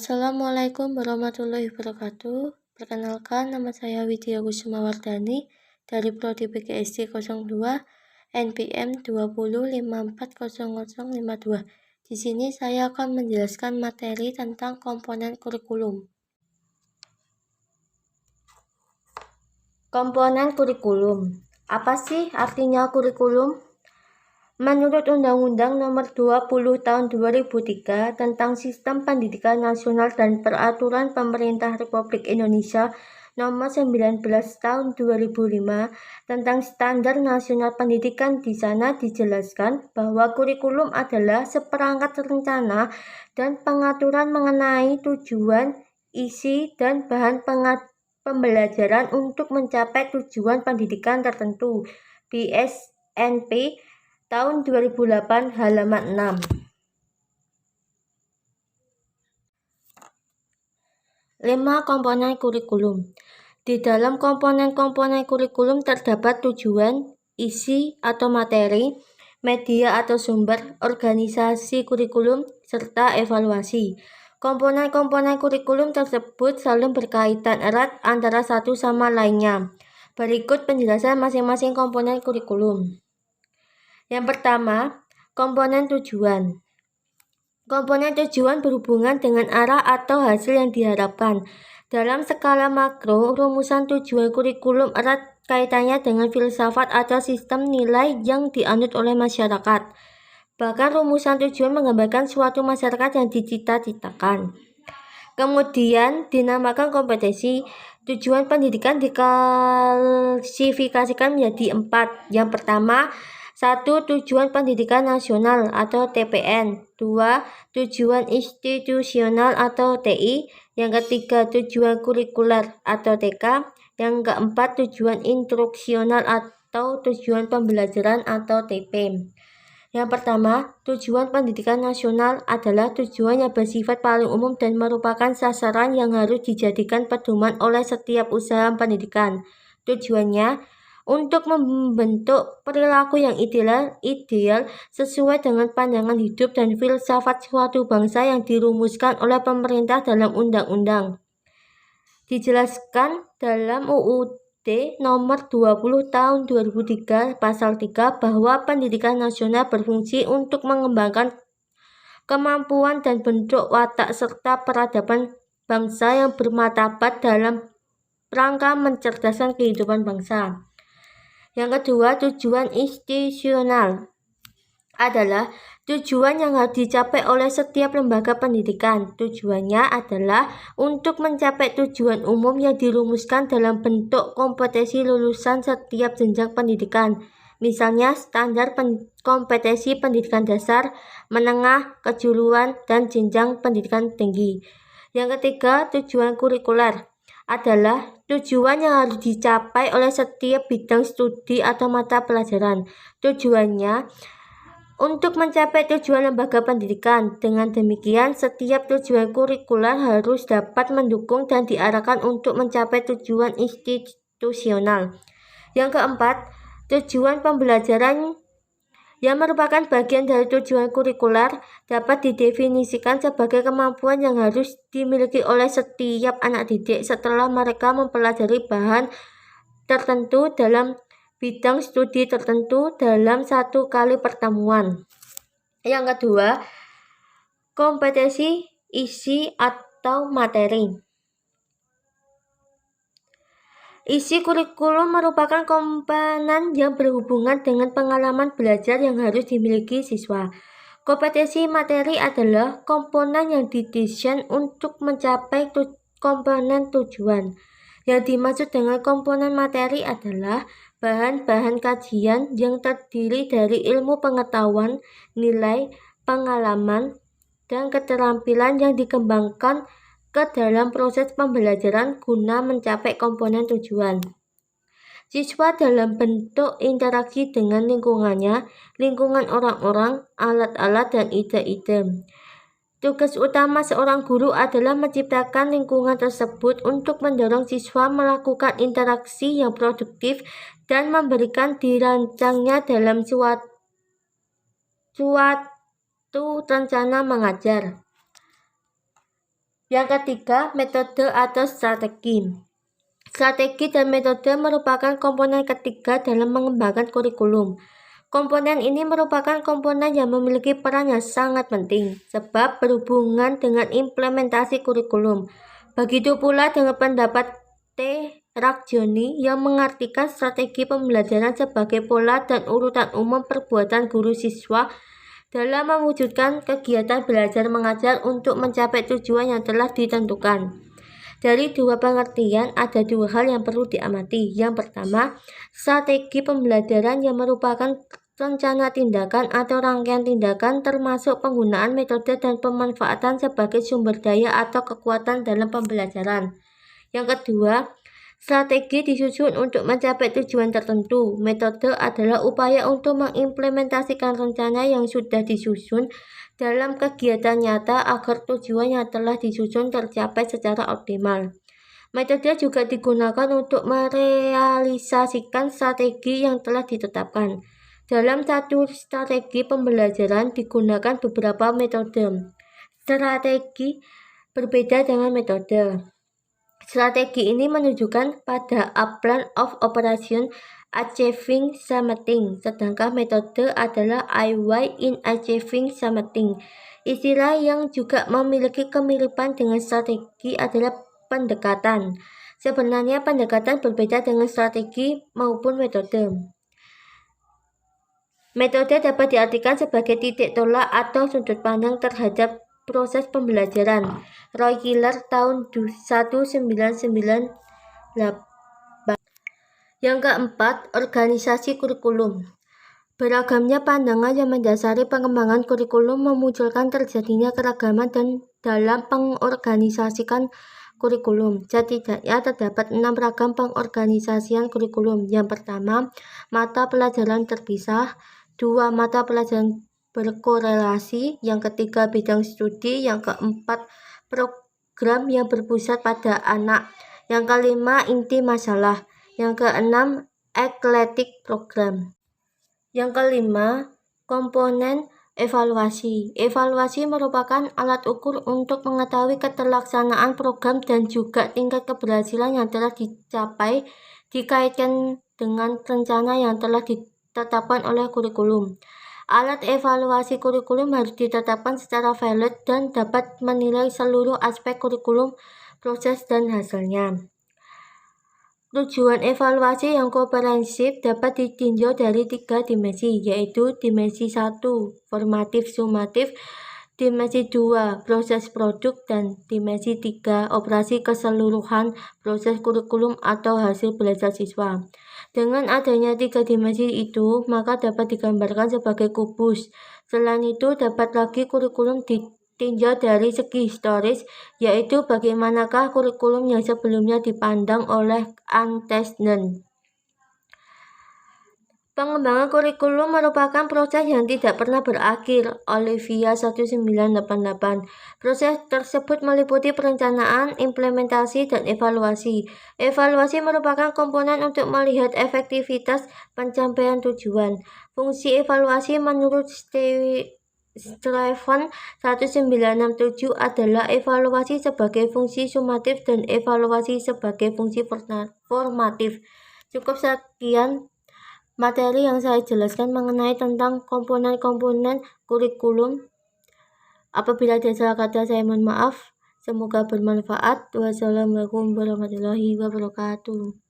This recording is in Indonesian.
Assalamualaikum warahmatullahi wabarakatuh. Perkenalkan, nama saya Widya Kusumawardani dari Prodi PGSD 02 NPM 20540052. Di sini saya akan menjelaskan materi tentang komponen kurikulum. Komponen kurikulum. Apa sih artinya kurikulum? Menurut Undang-Undang Nomor 20 Tahun 2003 tentang Sistem Pendidikan Nasional dan Peraturan Pemerintah Republik Indonesia Nomor 19 Tahun 2005 tentang Standar Nasional Pendidikan, di sana dijelaskan bahwa kurikulum adalah seperangkat rencana dan pengaturan mengenai tujuan, isi, dan bahan pembelajaran untuk mencapai tujuan pendidikan tertentu. BSNP tahun 2008 halaman 6. 5 komponen kurikulum. Di dalam komponen-komponen kurikulum terdapat tujuan, isi atau materi, media atau sumber, organisasi kurikulum, serta evaluasi. Komponen-komponen kurikulum tersebut saling berkaitan erat antara satu sama lainnya. Berikut penjelasan masing-masing komponen kurikulum. Yang pertama, komponen tujuan. Komponen tujuan berhubungan dengan arah atau hasil yang diharapkan. Dalam skala makro, rumusan tujuan kurikulum erat kaitannya dengan filsafat atau sistem nilai yang dianut oleh masyarakat. Bahkan rumusan tujuan menggambarkan suatu masyarakat yang dicita-citakan. Kemudian dinamakan kompetensi. Tujuan pendidikan diklasifikasikan menjadi 4. Yang pertama, 1. Tujuan pendidikan nasional atau TPN. 2. Tujuan institusional atau TI. Yang ketiga, tujuan kurikuler atau TK. Yang keempat, tujuan instruksional atau tujuan pembelajaran atau TP. Yang pertama, tujuan pendidikan nasional adalah tujuan yang bersifat paling umum dan merupakan sasaran yang harus dijadikan pedoman oleh setiap usaha pendidikan. Tujuannya untuk membentuk perilaku yang ideal sesuai dengan pandangan hidup dan filsafat suatu bangsa yang dirumuskan oleh pemerintah dalam undang-undang. Dijelaskan dalam UUD Nomor 20 Tahun 2003 Pasal 3 bahwa pendidikan nasional berfungsi untuk mengembangkan kemampuan dan bentuk watak serta peradaban bangsa yang bermartabat dalam rangka mencerdaskan kehidupan bangsa. Yang kedua, tujuan institusional adalah tujuan yang harus dicapai oleh setiap lembaga pendidikan. Tujuannya adalah untuk mencapai tujuan umum yang dirumuskan dalam bentuk kompetensi lulusan setiap jenjang pendidikan. Misalnya standar kompetensi pendidikan dasar, menengah, kejuruan, dan jenjang pendidikan tinggi. Yang ketiga, tujuan kurikuler adalah tujuan yang harus dicapai oleh setiap bidang studi atau mata pelajaran. Tujuannya untuk mencapai tujuan lembaga pendidikan. Dengan demikian, setiap tujuan kurikuler harus dapat mendukung dan diarahkan untuk mencapai tujuan institusional. Yang keempat, tujuan pembelajaran yang merupakan bagian dari tujuan kurikuler dapat didefinisikan sebagai kemampuan yang harus dimiliki oleh setiap anak didik setelah mereka mempelajari bahan tertentu dalam bidang studi tertentu dalam satu kali pertemuan. Yang kedua, kompetensi, isi atau materi. Isi kurikulum merupakan komponen yang berhubungan dengan pengalaman belajar yang harus dimiliki siswa. Kompetensi materi adalah komponen yang didesain untuk mencapai komponen tujuan. Yang dimaksud dengan komponen materi adalah bahan-bahan kajian yang terdiri dari ilmu pengetahuan, nilai, pengalaman, dan keterampilan yang dikembangkan ke dalam proses pembelajaran guna mencapai komponen tujuan. Siswa dalam bentuk interaksi dengan lingkungannya, lingkungan orang-orang, alat-alat, dan ide-ide. Tugas utama seorang guru adalah menciptakan lingkungan tersebut untuk mendorong siswa melakukan interaksi yang produktif dan memberikan dirancangnya dalam suatu rencana mengajar. Yang ketiga, metode atau strategi. Strategi dan metode merupakan komponen ketiga dalam mengembangkan kurikulum. Komponen ini merupakan komponen yang memiliki peran yang sangat penting, sebab berhubungan dengan implementasi kurikulum. Begitu pula dengan pendapat T. Raggioni yang mengartikan strategi pembelajaran sebagai pola dan urutan umum perbuatan guru siswa dalam mewujudkan kegiatan belajar mengajar untuk mencapai tujuan yang telah ditentukan. Dari dua pengertian, ada dua hal yang perlu diamati. Yang pertama, strategi pembelajaran yang merupakan rencana tindakan atau rangkaian tindakan termasuk penggunaan metode dan pemanfaatan sebagai sumber daya atau kekuatan dalam pembelajaran. Yang kedua, strategi disusun untuk mencapai tujuan tertentu. Metode adalah upaya untuk mengimplementasikan rencana yang sudah disusun dalam kegiatan nyata agar tujuan yang telah disusun tercapai secara optimal. Metode juga digunakan untuk merealisasikan strategi yang telah ditetapkan. Dalam satu strategi pembelajaran digunakan beberapa metode. Strategi berbeda dengan metode. Strategi ini menunjukkan pada a plan of operation achieving something, sedangkan metode adalah a way in achieving something. Istilah yang juga memiliki kemiripan dengan strategi adalah pendekatan. Sebenarnya pendekatan berbeda dengan strategi maupun metode. Metode dapat diartikan sebagai titik tolak atau sudut pandang terhadap proses pembelajaran. Roy Killer tahun 1998. Yang keempat, organisasi kurikulum. Beragamnya pandangan yang mendasari pengembangan kurikulum memunculkan terjadinya keragaman dan dalam pengorganisasikan kurikulum. Setidaknya terdapat 6 ragam pengorganisasian kurikulum. Yang pertama, mata pelajaran terpisah. 2. Mata pelajaran berkorelasi. Yang ketiga, bidang studi. Yang keempat, program yang berpusat pada anak. Yang kelima, inti masalah. Yang keenam, eclectic program. Yang kelima, komponen evaluasi. Evaluasi merupakan alat ukur untuk mengetahui keterlaksanaan program dan juga tingkat keberhasilan yang telah dicapai dikaitkan dengan rencana yang telah ditetapkan oleh kurikulum. Alat evaluasi kurikulum harus ditetapkan secara valid dan dapat menilai seluruh aspek kurikulum, proses, dan hasilnya. Tujuan evaluasi yang komprehensif dapat ditinjau dari 3 dimensi, yaitu dimensi 1, formatif sumatif, dimensi 2, proses produk, dan dimensi 3, operasi keseluruhan proses kurikulum atau hasil belajar siswa. Dengan adanya 3 dimensi itu, maka dapat digambarkan sebagai kubus. Selain itu, dapat lagi kurikulum ditinjau dari segi historis, yaitu bagaimanakah kurikulum yang sebelumnya dipandang oleh antecedent. Pengembangan kurikulum merupakan proses yang tidak pernah berakhir. Olivia 1988. Proses tersebut meliputi perencanaan, implementasi, dan evaluasi. Evaluasi merupakan komponen untuk melihat efektivitas pencapaian tujuan. Fungsi evaluasi menurut Stephen 1967 adalah evaluasi sebagai fungsi sumatif dan evaluasi sebagai fungsi formatif. Cukup sekian materi yang saya jelaskan mengenai tentang komponen-komponen kurikulum. Apabila ada salah kata saya mohon maaf. Semoga bermanfaat. Wassalamualaikum warahmatullahi wabarakatuh.